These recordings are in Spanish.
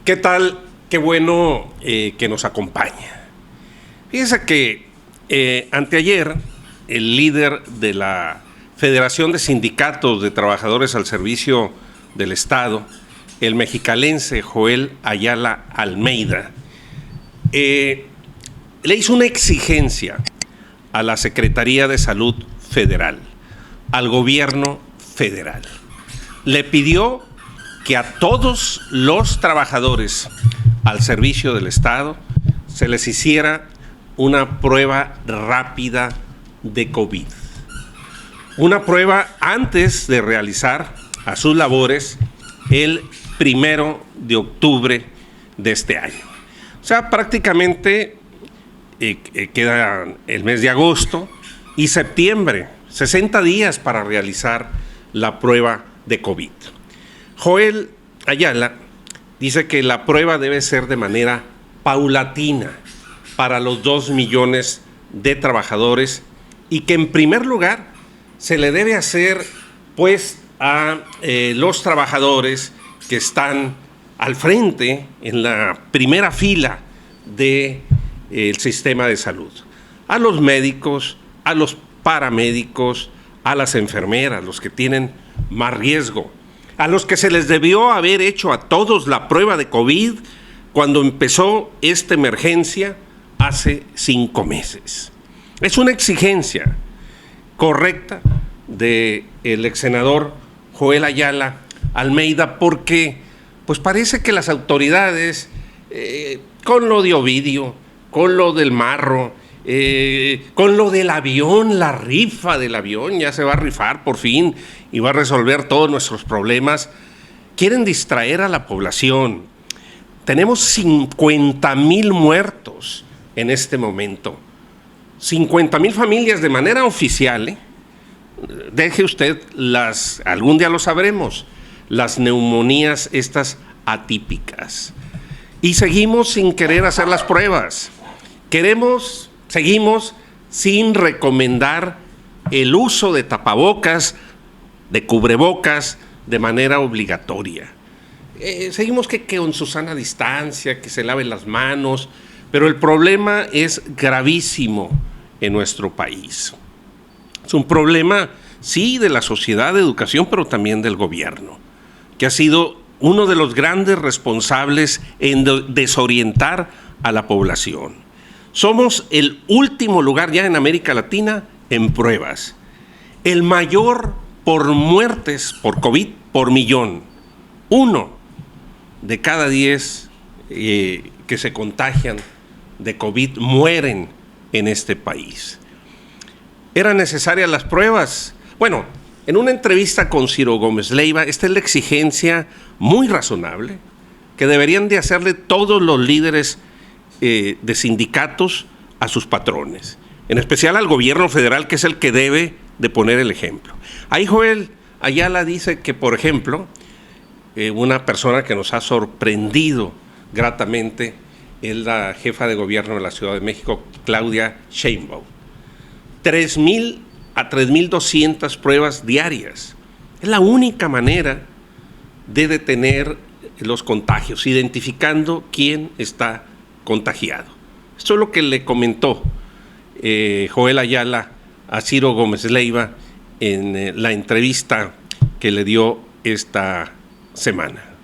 ¿Qué tal? Qué bueno que nos acompaña. Fíjense que anteayer el líder de la Federación de Sindicatos de Trabajadores al Servicio del Estado, el mexicalense Joel Ayala Almeida, le hizo una exigencia a la Secretaría de Salud Federal, al gobierno federal. Le pidió que a todos los trabajadores al servicio del Estado se les hiciera una prueba rápida de COVID. Una prueba antes de realizar a sus labores el 1 de octubre de este año. O sea, prácticamente queda el mes de agosto y septiembre, 60 días para realizar la prueba de COVID. Joel Ayala dice que la prueba debe ser de manera paulatina para los 2 millones de trabajadores y que en primer lugar se le debe hacer pues a los trabajadores que están al frente en la primera fila del sistema de salud, a los médicos, a los paramédicos, a las enfermeras, los que tienen más riesgo, a los que se les debió haber hecho a todos la prueba de COVID cuando empezó esta emergencia hace 5 meses. Es una exigencia correcta del ex senador Joel Ayala Almeida porque pues parece que las autoridades con lo de Ovidio, con lo del marro, con lo del avión, la rifa del avión, ya se va a rifar por fin y va a resolver todos nuestros problemas, quieren distraer a la población. Tenemos 50,000 muertos en este momento, 50,000 familias de manera oficial, deje usted algún día lo sabremos, las neumonías estas atípicas. Y seguimos sin querer hacer las pruebas. Seguimos sin recomendar el uso de tapabocas, de cubrebocas, de manera obligatoria. Seguimos que con su sana distancia, que se laven las manos, pero el problema es gravísimo en nuestro país. Es un problema, sí, de la sociedad, de educación, pero también del gobierno, que ha sido uno de los grandes responsables en desorientar a la población. Somos el último lugar ya en América Latina en pruebas. El mayor por muertes por COVID por millón. 1 de cada 10 que se contagian de COVID mueren en este país. ¿Eran necesarias las pruebas? Bueno, en una entrevista con Ciro Gómez Leiva, esta es la exigencia muy razonable que deberían de hacerle todos los líderes de sindicatos a sus patrones, en especial al gobierno federal, que es el que debe de poner el ejemplo. Ahí Joel Ayala dice que, por ejemplo, una persona que nos ha sorprendido gratamente es la jefa de gobierno de la Ciudad de México, Claudia Sheinbaum. 3,000 a 3,200 pruebas diarias. Es la única manera de detener los contagios, identificando quién está contagiado. Esto es lo que le comentó Joel Ayala a Ciro Gómez Leiva en la entrevista que le dio esta semana.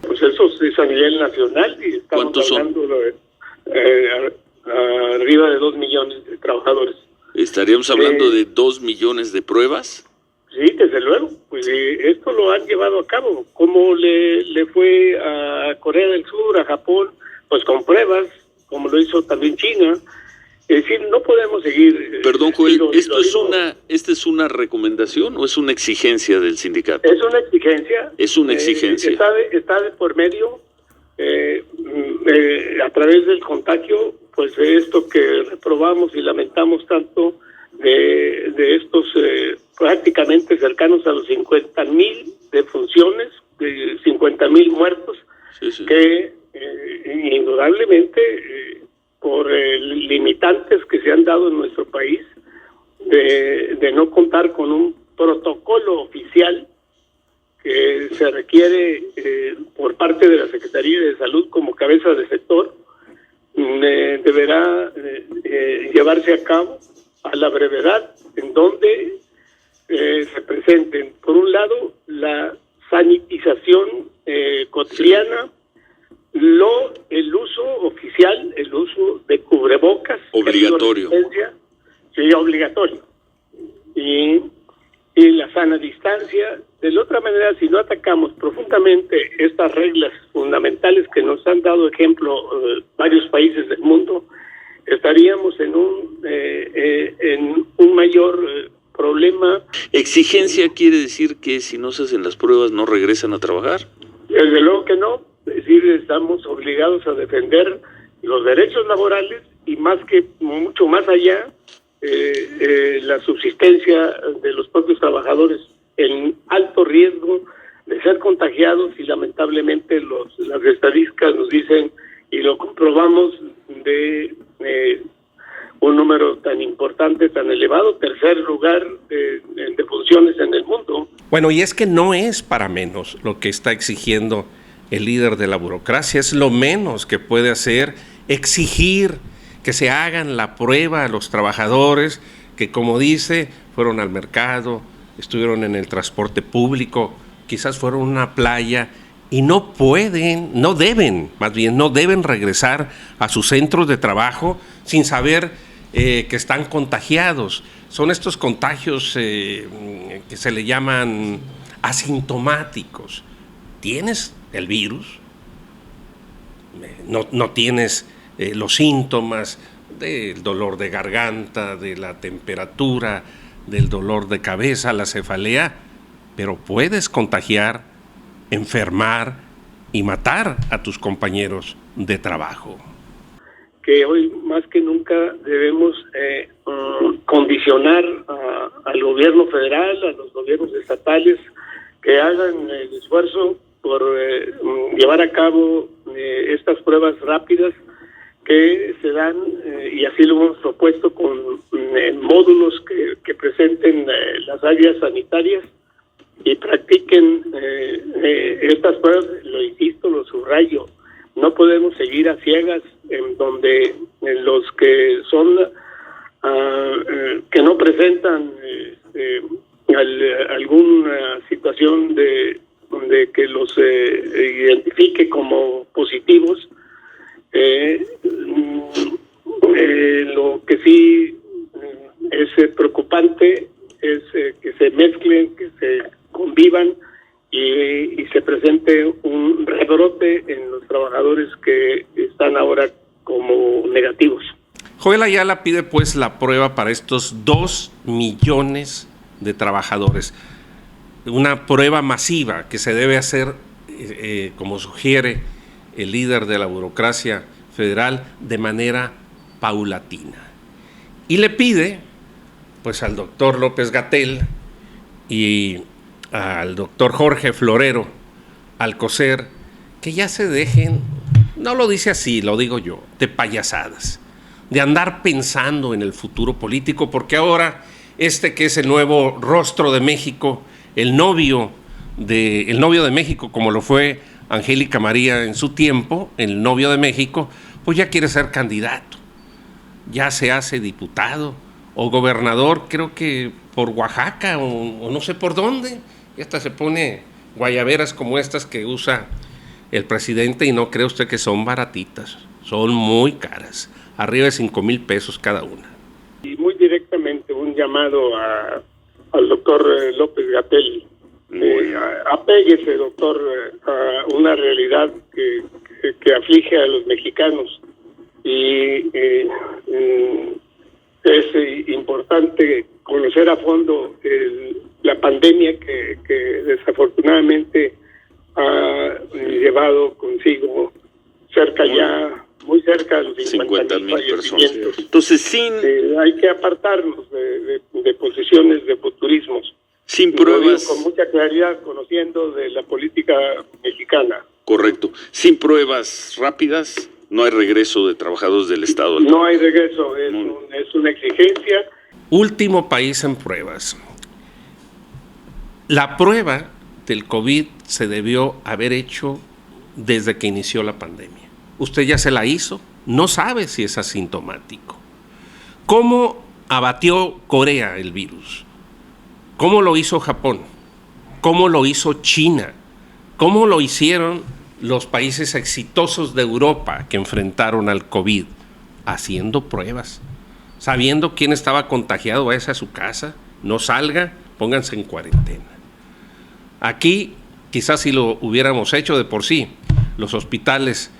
Pues eso es a nivel nacional y estamos hablando de arriba de 2 millones de trabajadores. ¿Estaríamos hablando de 2 millones de pruebas? Sí, desde luego. Pues esto lo han llevado a cabo. ¿Cómo le fue a Corea del Sur, a Japón? Pues con pruebas, como lo hizo también China. Es decir, no podemos seguir... Perdón, Joel, ¿esta es una recomendación o es una exigencia del sindicato? Es una exigencia. Es una exigencia. Está de por medio, a través del contagio, pues esto que reprobamos y lamentamos tanto de estos prácticamente cercanos a los 50,000 defunciones, de 50,000 muertos, sí. Que indudablemente por limitantes que se han dado en nuestro país de no contar con un protocolo oficial que se requiere por parte de la Secretaría de Salud como cabeza de sector deberá llevarse a cabo a la brevedad, en donde se presenten, por un lado, la sanitización cotidiana, el uso oficial, el uso de cubrebocas. Obligatorio. Sí, obligatorio. Y la sana distancia. De la otra manera, si no atacamos profundamente estas reglas fundamentales que nos han dado ejemplo varios países del mundo, estaríamos en un mayor problema. ¿Exigencia quiere decir que si no se hacen las pruebas no regresan a trabajar? Desde luego que no. Es decir, estamos obligados a defender los derechos laborales y mucho más allá, la subsistencia de los propios trabajadores en alto riesgo de ser contagiados, y lamentablemente las estadísticas nos dicen, y lo comprobamos, de un número tan importante, tan elevado, tercer lugar de funciones en el mundo. Bueno, y es que no es para menos lo que está exigiendo el líder de la burocracia. Es lo menos que puede hacer, exigir que se hagan la prueba a los trabajadores que, como dice, fueron al mercado, estuvieron en el transporte público, quizás fueron a una playa y no deben regresar a sus centros de trabajo sin saber que están contagiados. Son estos contagios que se le llaman asintomáticos. ¿Tienes el virus? No tienes los síntomas del dolor de garganta, de la temperatura, del dolor de cabeza, la cefalea, pero puedes contagiar, enfermar y matar a tus compañeros de trabajo. Que hoy más que nunca debemos condicionar al gobierno federal, a los gobiernos estatales, que hagan el esfuerzo por llevar a cabo estas pruebas rápidas que se dan, y así lo hemos propuesto con módulos que presenten las áreas sanitarias y practiquen estas pruebas. Lo insisto, lo subrayo, no podemos seguir a ciegas en donde los que son que no presentan alguna situación de que los identifique como positivos. Lo que sí es preocupante es que se mezclen, que se convivan y se presente un rebrote en los trabajadores que están ahora como negativos. Joel Ayala pide pues la prueba para estos 2 millones de trabajadores. Una prueba masiva que se debe hacer, como sugiere el líder de la burocracia federal, de manera paulatina. Y le pide pues al doctor López-Gatell y al doctor Jorge Florero Alcocer que ya se dejen, no lo dice así, lo digo yo, de payasadas, de andar pensando en el futuro político, porque ahora que es el nuevo rostro de México, el novio de México, como lo fue Angélica María en su tiempo, el novio de México, pues ya quiere ser candidato, ya se hace diputado o gobernador, creo que por Oaxaca o no sé por dónde, y hasta se pone guayaberas como estas que usa el presidente, y no cree usted que son baratitas, son muy caras, arriba de 5,000 pesos cada una. Y muy directamente un llamado al doctor López-Gatell. Apéguese, doctor, a una realidad que aflige a los mexicanos, y es importante conocer a fondo la pandemia que desafortunadamente ha llevado consigo muy cerca de los 50,000 personas. Entonces, hay que apartarnos de posiciones de futurismos. Sin pruebas. Con mucha claridad, conociendo de la política mexicana. Correcto. Sin pruebas rápidas, no hay regreso de trabajadores del Estado. No hay regreso, es una exigencia. Último país en pruebas. La prueba del COVID se debió haber hecho desde que inició la pandemia. Usted ya se la hizo, no sabe si es asintomático. ¿Cómo abatió Corea el virus? ¿Cómo lo hizo Japón? ¿Cómo lo hizo China? ¿Cómo lo hicieron los países exitosos de Europa que enfrentaron al COVID? Haciendo pruebas, sabiendo quién estaba contagiado, váyase a su casa, no salga, pónganse en cuarentena. Aquí, quizás si lo hubiéramos hecho de por sí, los hospitales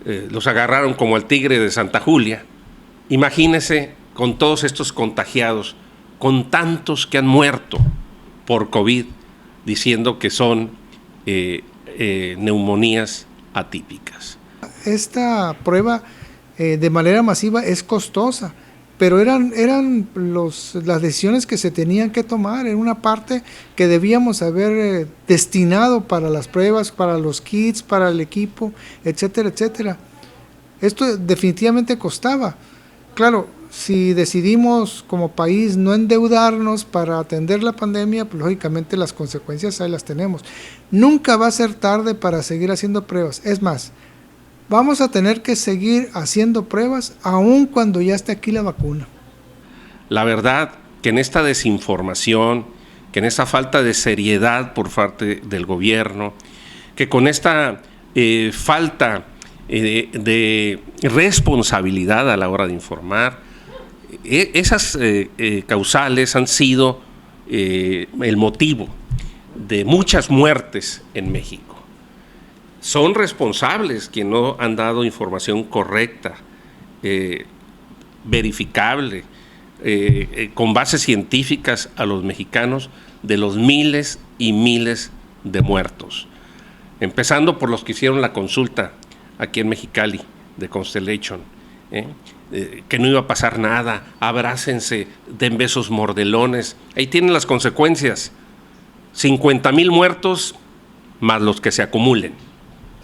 los agarraron como el tigre de Santa Julia. Imagínese con todos estos contagiados, con tantos que han muerto por COVID, diciendo que son neumonías atípicas. Esta prueba de manera masiva es costosa, pero eran las decisiones que se tenían que tomar, en una parte que debíamos haber destinado para las pruebas, para los kits, para el equipo, etcétera, etcétera. Esto definitivamente costaba. Claro, si decidimos como país no endeudarnos para atender la pandemia, pues lógicamente las consecuencias ahí las tenemos. Nunca va a ser tarde para seguir haciendo pruebas. Es más, vamos a tener que seguir haciendo pruebas aun cuando ya esté aquí la vacuna. La verdad que en esta desinformación, que en esta falta de seriedad por parte del gobierno, que con esta falta de responsabilidad a la hora de informar, esas causales han sido el motivo de muchas muertes en México. Son responsables quienes no han dado información correcta, verificable, con bases científicas a los mexicanos de los miles y miles de muertos. Empezando por los que hicieron la consulta aquí en Mexicali de Constellation, que no iba a pasar nada, abrácense, den besos mordelones. Ahí tienen las consecuencias, 50,000 muertos más los que se acumulen.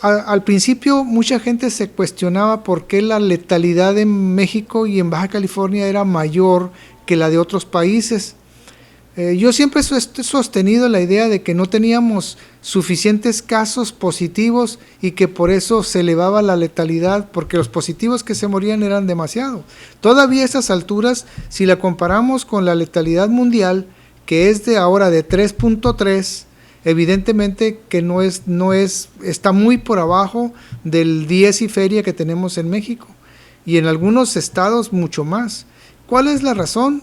Al principio mucha gente se cuestionaba por qué la letalidad en México y en Baja California era mayor que la de otros países. Yo siempre he sostenido la idea de que no teníamos suficientes casos positivos y que por eso se elevaba la letalidad, porque los positivos que se morían eran demasiado. Todavía a estas alturas, si la comparamos con la letalidad mundial, que es de ahora de 3.3, evidentemente que está muy por abajo del 10 y feria que tenemos en México, y en algunos estados mucho más. ¿Cuál es la razón?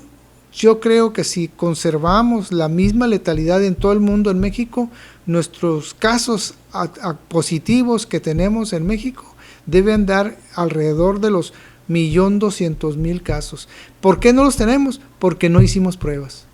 Yo creo que si conservamos la misma letalidad en todo el mundo en México, nuestros casos positivos que tenemos en México deben dar alrededor de los 1,200,000 casos. ¿Por qué no los tenemos? Porque no hicimos pruebas.